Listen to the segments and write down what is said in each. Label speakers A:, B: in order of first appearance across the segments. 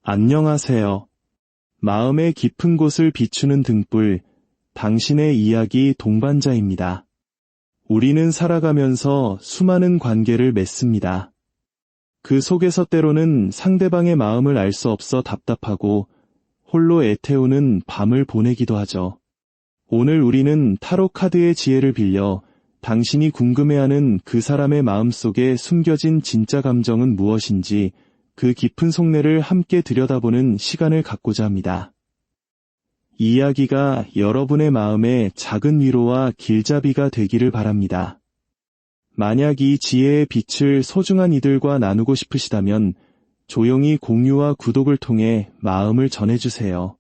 A: 안녕하세요. 마음의 깊은 곳을 비추는 등불, 당신의 이야기 동반자입니다. 우리는 살아가면서 수많은 관계를 맺습니다. 그 속에서 때로는 상대방의 마음을 알 수 없어 답답하고 홀로 애태우는 밤을 보내기도 하죠. 오늘 우리는 타로 카드의 지혜를 빌려 당신이 궁금해하는 그 사람의 마음속에 숨겨진 진짜 감정은 무엇인지 그 깊은 속내를 함께 들여다보는 시간을 갖고자 합니다. 이 이야기가 여러분의 마음에 작은 위로와 길잡이가 되기를 바랍니다. 만약 이 지혜의 빛을 소중한 이들과 나누고 싶으시다면 조용히 공유와 구독을 통해 마음을 전해주세요.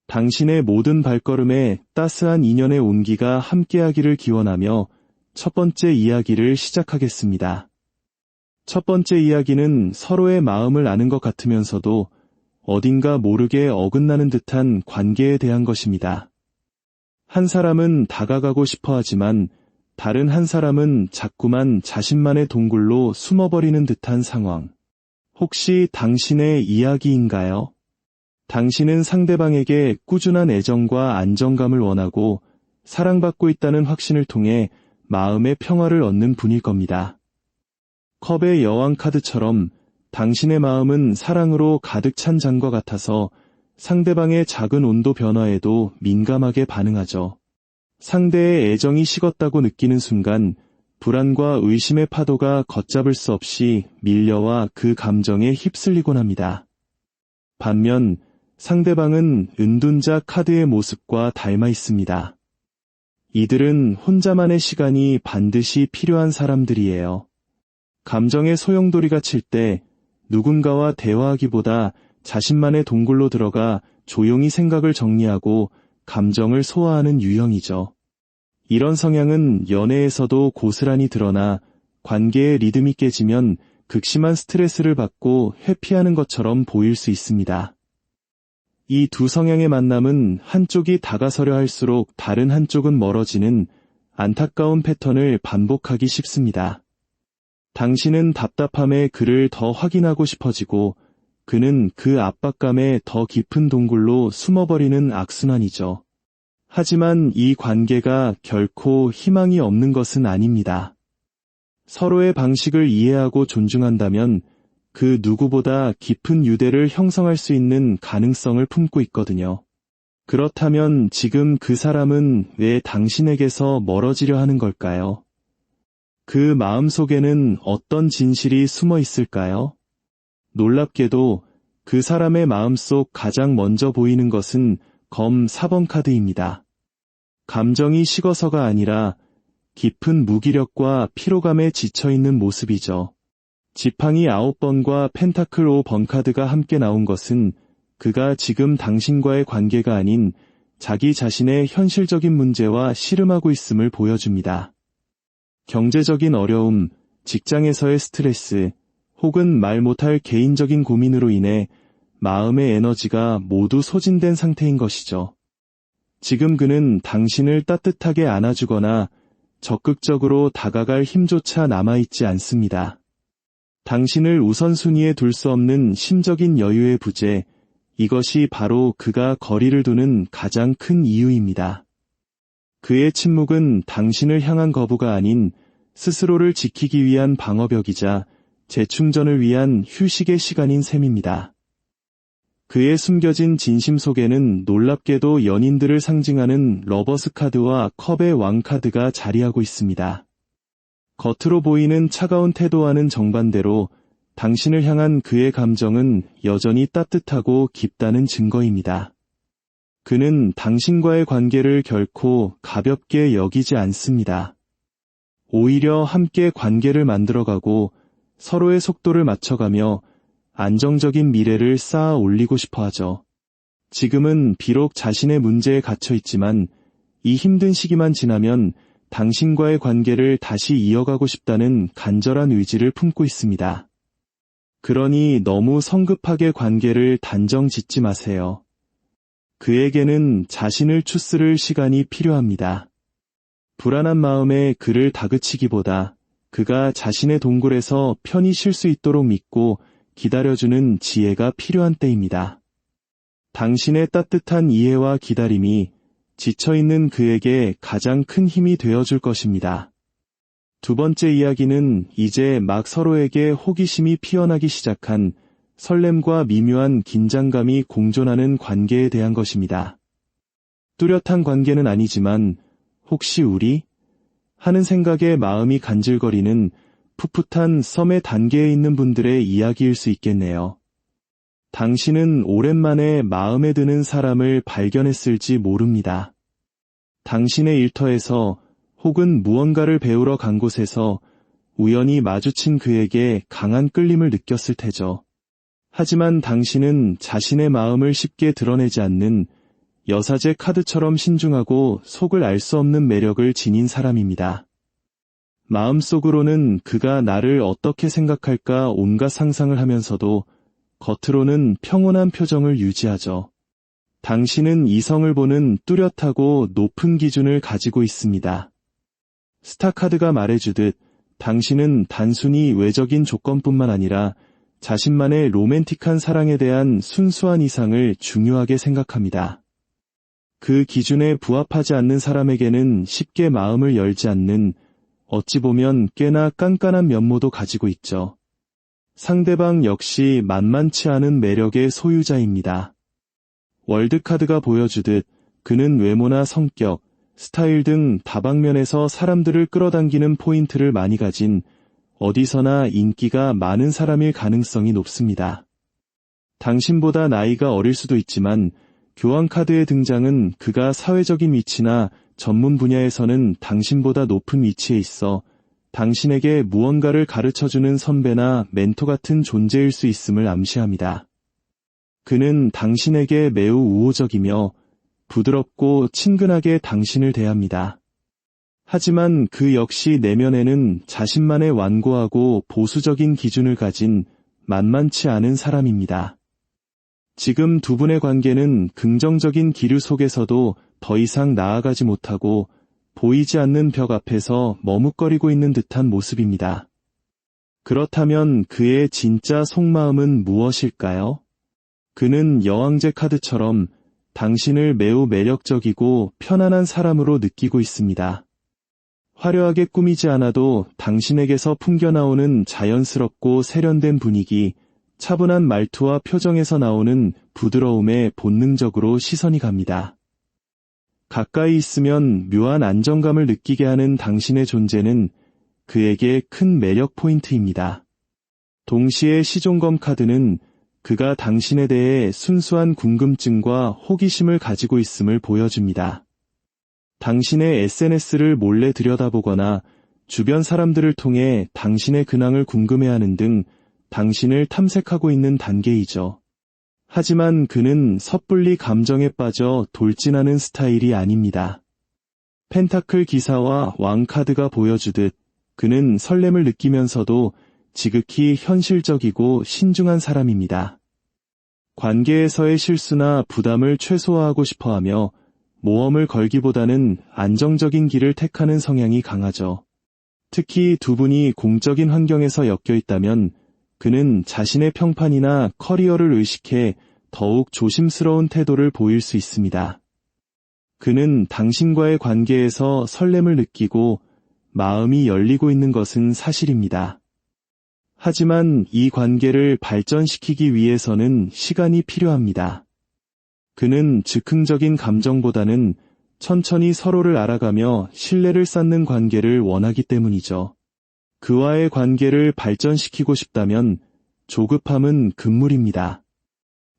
A: 당신의 모든 발걸음에 따스한 인연의 온기가 함께하기를 기원하며 첫 번째 이야기를 시작하겠습니다. 첫 번째 이야기는 서로의 마음을 아는 것 같으면서도 어딘가 모르게 어긋나는 듯한 관계에 대한 것입니다. 한 사람은 다가가고 싶어 하지만 다른 한 사람은 자꾸만 자신만의 동굴로 숨어버리는 듯한 상황. 혹시 당신의 이야기인가요? 당신은 상대방에게 꾸준한 애정과 안정감을 원하고 사랑받고 있다는 확신을 통해 마음의 평화를 얻는 분일 겁니다. 컵의 여왕 카드처럼 당신의 마음은 사랑으로 가득 찬 잔과 같아서 상대방의 작은 온도 변화에도 민감하게 반응하죠. 상대의 애정이 식었다고 느끼는 순간 불안과 의심의 파도가 걷잡을 수 없이 밀려와 그 감정에 휩쓸리곤 합니다. 반면 상대방은 은둔자 카드의 모습과 닮아 있습니다. 이들은 혼자만의 시간이 반드시 필요한 사람들이에요. 감정의 소용돌이가 칠 때 누군가와 대화하기보다 자신만의 동굴로 들어가 조용히 생각을 정리하고 감정을 소화하는 유형이죠. 이런 성향은 연애에서도 고스란히 드러나 관계의 리듬이 깨지면 극심한 스트레스를 받고 회피하는 것처럼 보일 수 있습니다. 이 두 성향의 만남은 한쪽이 다가서려 할수록 다른 한쪽은 멀어지는 안타까운 패턴을 반복하기 쉽습니다. 당신은 답답함에 그를 더 확인하고 싶어지고 그는 그 압박감에 더 깊은 동굴로 숨어버리는 악순환이죠. 하지만 이 관계가 결코 희망이 없는 것은 아닙니다. 서로의 방식을 이해하고 존중한다면 그 누구보다 깊은 유대를 형성할 수 있는 가능성을 품고 있거든요. 그렇다면 지금 그 사람은 왜 당신에게서 멀어지려 하는 걸까요? 그 마음 속에는 어떤 진실이 숨어 있을까요? 놀랍게도 그 사람의 마음속 가장 먼저 보이는 것은 검 4번 카드입니다. 감정이 식어서가 아니라 깊은 무기력과 피로감에 지쳐있는 모습이죠. 지팡이 9번과 펜타클 5번 카드가 함께 나온 것은 그가 지금 당신과의 관계가 아닌 자기 자신의 현실적인 문제와 씨름하고 있음을 보여줍니다. 경제적인 어려움, 직장에서의 스트레스, 혹은 말 못할 개인적인 고민으로 인해 마음의 에너지가 모두 소진된 상태인 것이죠. 지금 그는 당신을 따뜻하게 안아주거나 적극적으로 다가갈 힘조차 남아있지 않습니다. 당신을 우선순위에 둘 수 없는 심적인 여유의 부재, 이것이 바로 그가 거리를 두는 가장 큰 이유입니다. 그의 침묵은 당신을 향한 거부가 아닌 스스로를 지키기 위한 방어벽이자 재충전을 위한 휴식의 시간인 셈입니다. 그의 숨겨진 진심 속에는 놀랍게도 연인들을 상징하는 러버스 카드와 컵의 왕 카드가 자리하고 있습니다. 겉으로 보이는 차가운 태도와는 정반대로 당신을 향한 그의 감정은 여전히 따뜻하고 깊다는 증거입니다. 그는 당신과의 관계를 결코 가볍게 여기지 않습니다. 오히려 함께 관계를 만들어가고 서로의 속도를 맞춰가며 안정적인 미래를 쌓아 올리고 싶어 하죠. 지금은 비록 자신의 문제에 갇혀 있지만 이 힘든 시기만 지나면 당신과의 관계를 다시 이어가고 싶다는 간절한 의지를 품고 있습니다. 그러니 너무 성급하게 관계를 단정 짓지 마세요. 그에게는 자신을 추스를 시간이 필요합니다. 불안한 마음에 그를 다그치기보다 그가 자신의 동굴에서 편히 쉴 수 있도록 믿고 기다려주는 지혜가 필요한 때입니다. 당신의 따뜻한 이해와 기다림이 지쳐있는 그에게 가장 큰 힘이 되어줄 것입니다. 두 번째 이야기는 이제 막 서로에게 호기심이 피어나기 시작한 설렘과 미묘한 긴장감이 공존하는 관계에 대한 것입니다. 뚜렷한 관계는 아니지만 혹시 우리? 하는 생각에 마음이 간질거리는 풋풋한 썸의 단계에 있는 분들의 이야기일 수 있겠네요. 당신은 오랜만에 마음에 드는 사람을 발견했을지 모릅니다. 당신의 일터에서 혹은 무언가를 배우러 간 곳에서 우연히 마주친 그에게 강한 끌림을 느꼈을 테죠. 하지만 당신은 자신의 마음을 쉽게 드러내지 않는 여사제 카드처럼 신중하고 속을 알 수 없는 매력을 지닌 사람입니다. 마음속으로는 그가 나를 어떻게 생각할까 온갖 상상을 하면서도 겉으로는 평온한 표정을 유지하죠. 당신은 이성을 보는 뚜렷하고 높은 기준을 가지고 있습니다. 스타카드가 말해주듯 당신은 단순히 외적인 조건뿐만 아니라 자신만의 로맨틱한 사랑에 대한 순수한 이상을 중요하게 생각합니다. 그 기준에 부합하지 않는 사람에게는 쉽게 마음을 열지 않는 어찌 보면 꽤나 깐깐한 면모도 가지고 있죠. 상대방 역시 만만치 않은 매력의 소유자입니다. 월드카드가 보여주듯 그는 외모나 성격, 스타일 등 다방면에서 사람들을 끌어당기는 포인트를 많이 가진 어디서나 인기가 많은 사람일 가능성이 높습니다. 당신보다 나이가 어릴 수도 있지만 교황카드의 등장은 그가 사회적인 위치나 전문 분야에서는 당신보다 높은 위치에 있어 당신에게 무언가를 가르쳐주는 선배나 멘토 같은 존재일 수 있음을 암시합니다. 그는 당신에게 매우 우호적이며 부드럽고 친근하게 당신을 대합니다. 하지만 그 역시 내면에는 자신만의 완고하고 보수적인 기준을 가진 만만치 않은 사람입니다. 지금 두 분의 관계는 긍정적인 기류 속에서도 더 이상 나아가지 못하고 보이지 않는 벽 앞에서 머뭇거리고 있는 듯한 모습입니다. 그렇다면 그의 진짜 속마음은 무엇일까요? 그는 여왕제 카드처럼 당신을 매우 매력적이고 편안한 사람으로 느끼고 있습니다. 화려하게 꾸미지 않아도 당신에게서 풍겨나오는 자연스럽고 세련된 분위기, 차분한 말투와 표정에서 나오는 부드러움에 본능적으로 시선이 갑니다. 가까이 있으면 묘한 안정감을 느끼게 하는 당신의 존재는 그에게 큰 매력 포인트입니다. 동시에 시종검 카드는 그가 당신에 대해 순수한 궁금증과 호기심을 가지고 있음을 보여줍니다. 당신의 SNS를 몰래 들여다보거나 주변 사람들을 통해 당신의 근황을 궁금해하는 등 당신을 탐색하고 있는 단계이죠. 하지만 그는 섣불리 감정에 빠져 돌진하는 스타일이 아닙니다. 펜타클 기사와 왕 카드가 보여주듯 그는 설렘을 느끼면서도 지극히 현실적이고 신중한 사람입니다. 관계에서의 실수나 부담을 최소화하고 싶어하며 모험을 걸기보다는 안정적인 길을 택하는 성향이 강하죠. 특히 두 분이 공적인 환경에서 엮여 있다면 그는 자신의 평판이나 커리어를 의식해 더욱 조심스러운 태도를 보일 수 있습니다. 그는 당신과의 관계에서 설렘을 느끼고 마음이 열리고 있는 것은 사실입니다. 하지만 이 관계를 발전시키기 위해서는 시간이 필요합니다. 그는 즉흥적인 감정보다는 천천히 서로를 알아가며 신뢰를 쌓는 관계를 원하기 때문이죠. 그와의 관계를 발전시키고 싶다면 조급함은 금물입니다.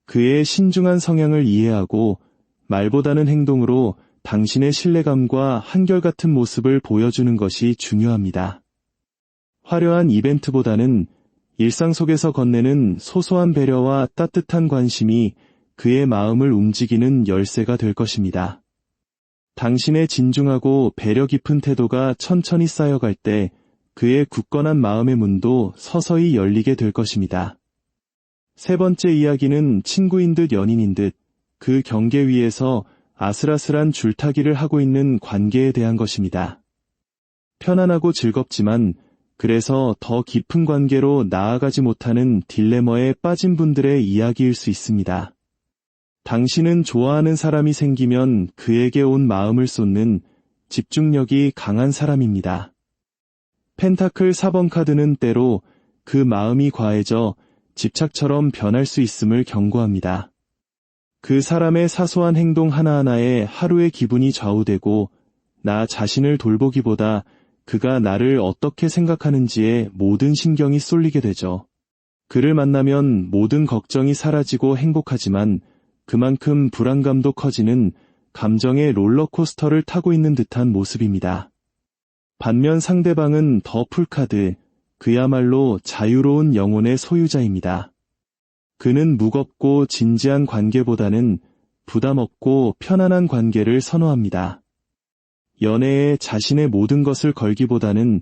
A: 그의 신중한 성향을 이해하고 말보다는 행동으로 당신의 신뢰감과 한결같은 모습을 보여주는 것이 중요합니다. 화려한 이벤트보다는 일상 속에서 건네는 소소한 배려와 따뜻한 관심이 그의 마음을 움직이는 열쇠가 될 것입니다. 당신의 진중하고 배려 깊은 태도가 천천히 쌓여갈 때 그의 굳건한 마음의 문도 서서히 열리게 될 것입니다. 세 번째 이야기는 친구인 듯 연인인 듯 그 경계 위에서 아슬아슬한 줄타기를 하고 있는 관계에 대한 것입니다. 편안하고 즐겁지만 그래서 더 깊은 관계로 나아가지 못하는 딜레마에 빠진 분들의 이야기일 수 있습니다. 당신은 좋아하는 사람이 생기면 그에게 온 마음을 쏟는 집중력이 강한 사람입니다. 펜타클 4번 카드는 때로 그 마음이 과해져 집착처럼 변할 수 있음을 경고합니다. 그 사람의 사소한 행동 하나하나에 하루의 기분이 좌우되고 나 자신을 돌보기보다 그가 나를 어떻게 생각하는지에 모든 신경이 쏠리게 되죠. 그를 만나면 모든 걱정이 사라지고 행복하지만 그만큼 불안감도 커지는 감정의 롤러코스터를 타고 있는 듯한 모습입니다. 반면 상대방은 더 풀카드, 그야말로 자유로운 영혼의 소유자입니다. 그는 무겁고 진지한 관계보다는 부담 없고 편안한 관계를 선호합니다. 연애에 자신의 모든 것을 걸기보다는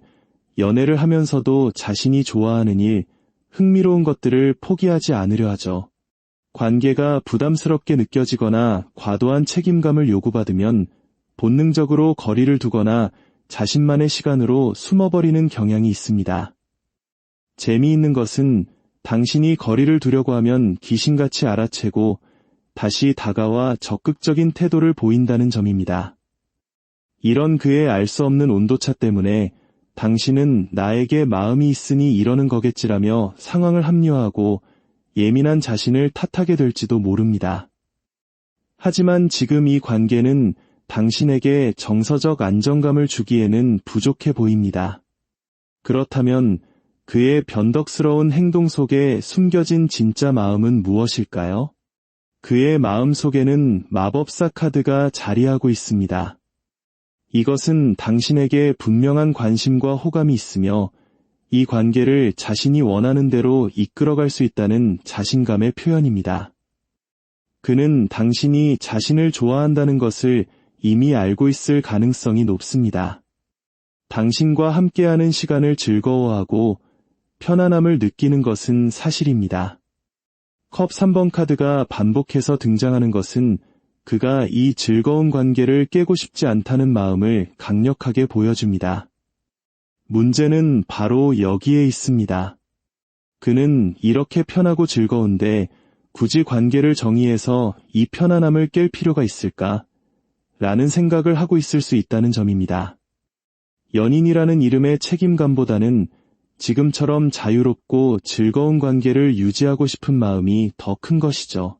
A: 연애를 하면서도 자신이 좋아하는 일, 흥미로운 것들을 포기하지 않으려 하죠. 관계가 부담스럽게 느껴지거나 과도한 책임감을 요구받으면 본능적으로 거리를 두거나 자신만의 시간으로 숨어버리는 경향이 있습니다. 재미있는 것은 당신이 거리를 두려고 하면 귀신같이 알아채고 다시 다가와 적극적인 태도를 보인다는 점입니다. 이런 그의 알 수 없는 온도차 때문에 당신은 나에게 마음이 있으니 이러는 거겠지라며 상황을 합리화하고 예민한 자신을 탓하게 될지도 모릅니다. 하지만 지금 이 관계는 당신에게 정서적 안정감을 주기에는 부족해 보입니다. 그렇다면 그의 변덕스러운 행동 속에 숨겨진 진짜 마음은 무엇일까요? 그의 마음 속에는 마법사 카드가 자리하고 있습니다. 이것은 당신에게 분명한 관심과 호감이 있으며 이 관계를 자신이 원하는 대로 이끌어갈 수 있다는 자신감의 표현입니다. 그는 당신이 자신을 좋아한다는 것을 이미 알고 있을 가능성이 높습니다. 당신과 함께하는 시간을 즐거워하고 편안함을 느끼는 것은 사실입니다. 컵 3번 카드가 반복해서 등장하는 것은 그가 이 즐거운 관계를 깨고 싶지 않다는 마음을 강력하게 보여줍니다. 문제는 바로 여기에 있습니다. 그는 이렇게 편하고 즐거운데 굳이 관계를 정의해서 이 편안함을 깰 필요가 있을까? 라는 생각을 하고 있을 수 있다는 점입니다. 연인이라는 이름의 책임감보다는 지금처럼 자유롭고 즐거운 관계를 유지하고 싶은 마음이 더 큰 것이죠.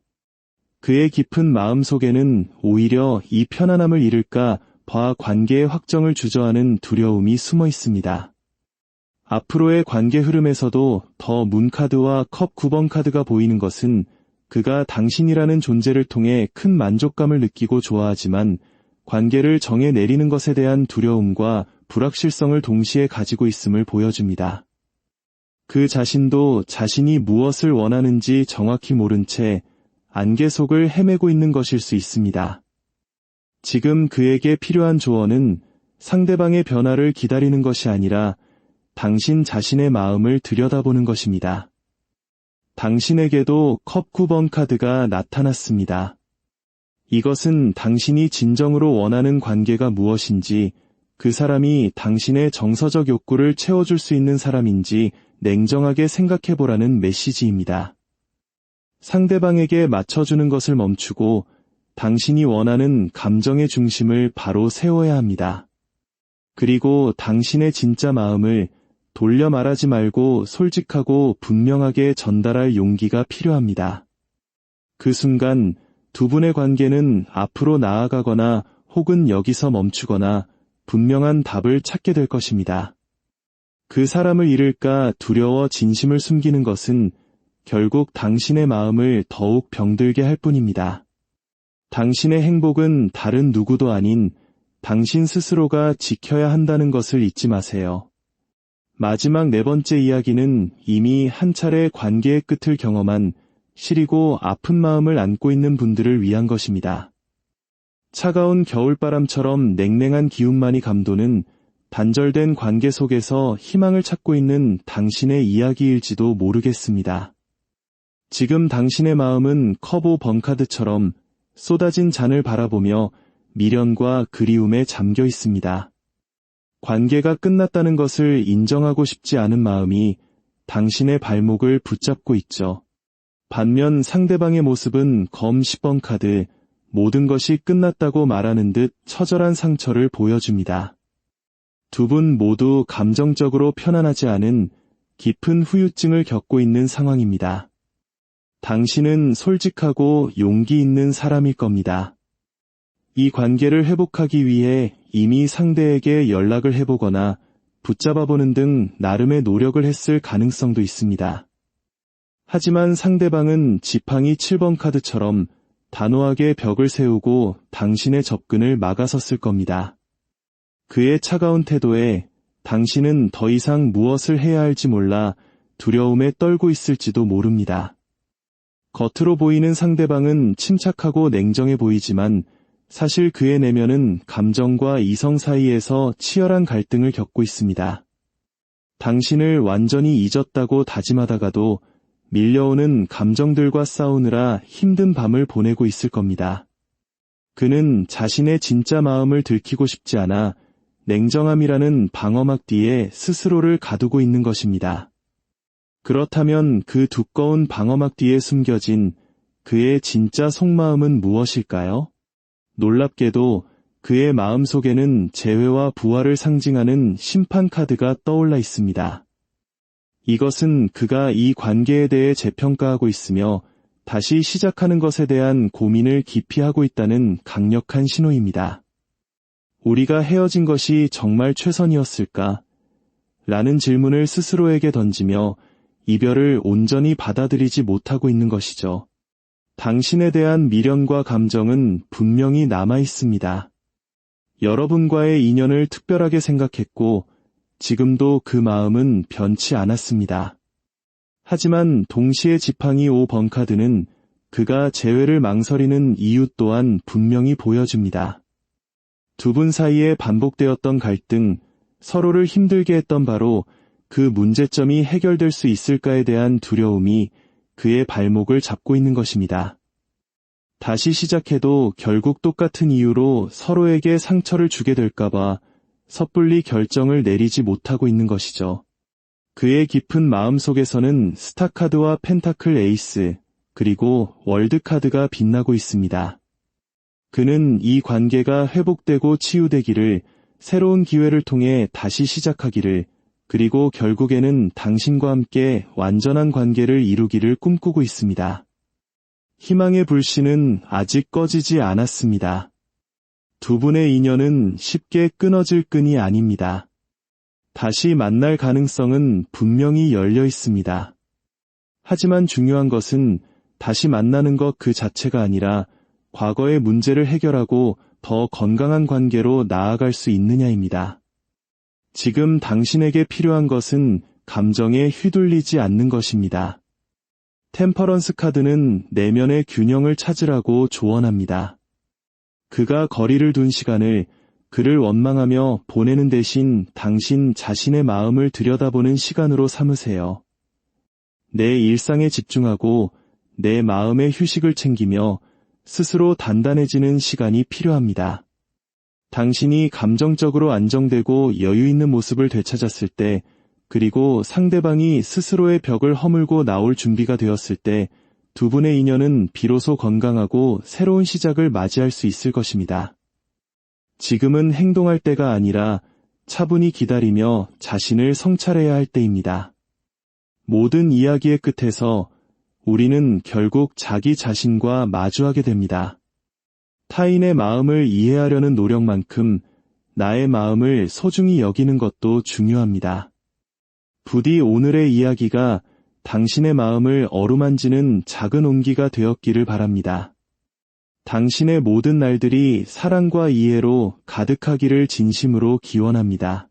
A: 그의 깊은 마음 속에는 오히려 이 편안함을 잃을까 봐 관계의 확정을 주저하는 두려움이 숨어 있습니다. 앞으로의 관계 흐름에서도 더 문카드와 컵 9번 카드가 보이는 것은 그가 당신이라는 존재를 통해 큰 만족감을 느끼고 좋아하지만 관계를 정해 내리는 것에 대한 두려움과 불확실성을 동시에 가지고 있음을 보여줍니다. 그 자신도 자신이 무엇을 원하는지 정확히 모른 채 안개 속을 헤매고 있는 것일 수 있습니다. 지금 그에게 필요한 조언은 상대방의 변화를 기다리는 것이 아니라 당신 자신의 마음을 들여다보는 것입니다. 당신에게도 컵 9번 카드가 나타났습니다. 이것은 당신이 진정으로 원하는 관계가 무엇인지, 그 사람이 당신의 정서적 욕구를 채워줄 수 있는 사람인지 냉정하게 생각해보라는 메시지입니다. 상대방에게 맞춰주는 것을 멈추고 당신이 원하는 감정의 중심을 바로 세워야 합니다. 그리고 당신의 진짜 마음을 돌려 말하지 말고 솔직하고 분명하게 전달할 용기가 필요합니다. 그 순간 두 분의 관계는 앞으로 나아가거나 혹은 여기서 멈추거나 분명한 답을 찾게 될 것입니다. 그 사람을 잃을까 두려워 진심을 숨기는 것은 결국 당신의 마음을 더욱 병들게 할 뿐입니다. 당신의 행복은 다른 누구도 아닌 당신 스스로가 지켜야 한다는 것을 잊지 마세요. 마지막 네 번째 이야기는 이미 한 차례 관계의 끝을 경험한 시리고 아픈 마음을 안고 있는 분들을 위한 것입니다. 차가운 겨울바람처럼 냉랭한 기운만이 감도는 단절된 관계 속에서 희망을 찾고 있는 당신의 이야기일지도 모르겠습니다. 지금 당신의 마음은 컵 5번 카드처럼 쏟아진 잔을 바라보며 미련과 그리움에 잠겨 있습니다. 관계가 끝났다는 것을 인정하고 싶지 않은 마음이 당신의 발목을 붙잡고 있죠. 반면 상대방의 모습은 검 10번 카드, 모든 것이 끝났다고 말하는 듯 처절한 상처를 보여줍니다. 두 분 모두 감정적으로 편안하지 않은 깊은 후유증을 겪고 있는 상황입니다. 당신은 솔직하고 용기 있는 사람일 겁니다. 이 관계를 회복하기 위해 이미 상대에게 연락을 해보거나 붙잡아보는 등 나름의 노력을 했을 가능성도 있습니다. 하지만 상대방은 지팡이 7번 카드처럼 단호하게 벽을 세우고 당신의 접근을 막아섰을 겁니다. 그의 차가운 태도에 당신은 더 이상 무엇을 해야 할지 몰라 두려움에 떨고 있을지도 모릅니다. 겉으로 보이는 상대방은 침착하고 냉정해 보이지만 사실 그의 내면은 감정과 이성 사이에서 치열한 갈등을 겪고 있습니다. 당신을 완전히 잊었다고 다짐하다가도 밀려오는 감정들과 싸우느라 힘든 밤을 보내고 있을 겁니다. 그는 자신의 진짜 마음을 들키고 싶지 않아 냉정함이라는 방어막 뒤에 스스로를 가두고 있는 것입니다. 그렇다면 그 두꺼운 방어막 뒤에 숨겨진 그의 진짜 속마음은 무엇일까요? 놀랍게도 그의 마음속에는 재회와 부활을 상징하는 심판 카드가 떠올라 있습니다. 이것은 그가 이 관계에 대해 재평가하고 있으며 다시 시작하는 것에 대한 고민을 깊이 하고 있다는 강력한 신호입니다. 우리가 헤어진 것이 정말 최선이었을까? 라는 질문을 스스로에게 던지며 이별을 온전히 받아들이지 못하고 있는 것이죠. 당신에 대한 미련과 감정은 분명히 남아 있습니다. 여러분과의 인연을 특별하게 생각했고 지금도 그 마음은 변치 않았습니다. 하지만 동시에 지팡이 5번 카드는 그가 재회를 망설이는 이유 또한 분명히 보여줍니다. 두 분 사이에 반복되었던 갈등, 서로를 힘들게 했던 바로 그 문제점이 해결될 수 있을까에 대한 두려움이 그의 발목을 잡고 있는 것입니다. 다시 시작해도 결국 똑같은 이유로 서로에게 상처를 주게 될까봐 섣불리 결정을 내리지 못하고 있는 것이죠. 그의 깊은 마음속에서는 스타카드와 펜타클 에이스, 그리고 월드카드가 빛나고 있습니다. 그는 이 관계가 회복되고 치유되기를, 새로운 기회를 통해 다시 시작하기를, 그리고 결국에는 당신과 함께 완전한 관계를 이루기를 꿈꾸고 있습니다. 희망의 불씨는 아직 꺼지지 않았습니다. 두 분의 인연은 쉽게 끊어질 끈이 아닙니다. 다시 만날 가능성은 분명히 열려 있습니다. 하지만 중요한 것은 다시 만나는 것 그 자체가 아니라 과거의 문제를 해결하고 더 건강한 관계로 나아갈 수 있느냐입니다. 지금 당신에게 필요한 것은 감정에 휘둘리지 않는 것입니다. 템퍼런스 카드는 내면의 균형을 찾으라고 조언합니다. 그가 거리를 둔 시간을 그를 원망하며 보내는 대신 당신 자신의 마음을 들여다보는 시간으로 삼으세요. 내 일상에 집중하고 내 마음의 휴식을 챙기며 스스로 단단해지는 시간이 필요합니다. 당신이 감정적으로 안정되고 여유 있는 모습을 되찾았을 때, 그리고 상대방이 스스로의 벽을 허물고 나올 준비가 되었을 때, 두 분의 인연은 비로소 건강하고 새로운 시작을 맞이할 수 있을 것입니다. 지금은 행동할 때가 아니라 차분히 기다리며 자신을 성찰해야 할 때입니다. 모든 이야기의 끝에서 우리는 결국 자기 자신과 마주하게 됩니다. 타인의 마음을 이해하려는 노력만큼 나의 마음을 소중히 여기는 것도 중요합니다. 부디 오늘의 이야기가 당신의 마음을 어루만지는 작은 온기가 되었기를 바랍니다. 당신의 모든 날들이 사랑과 이해로 가득하기를 진심으로 기원합니다.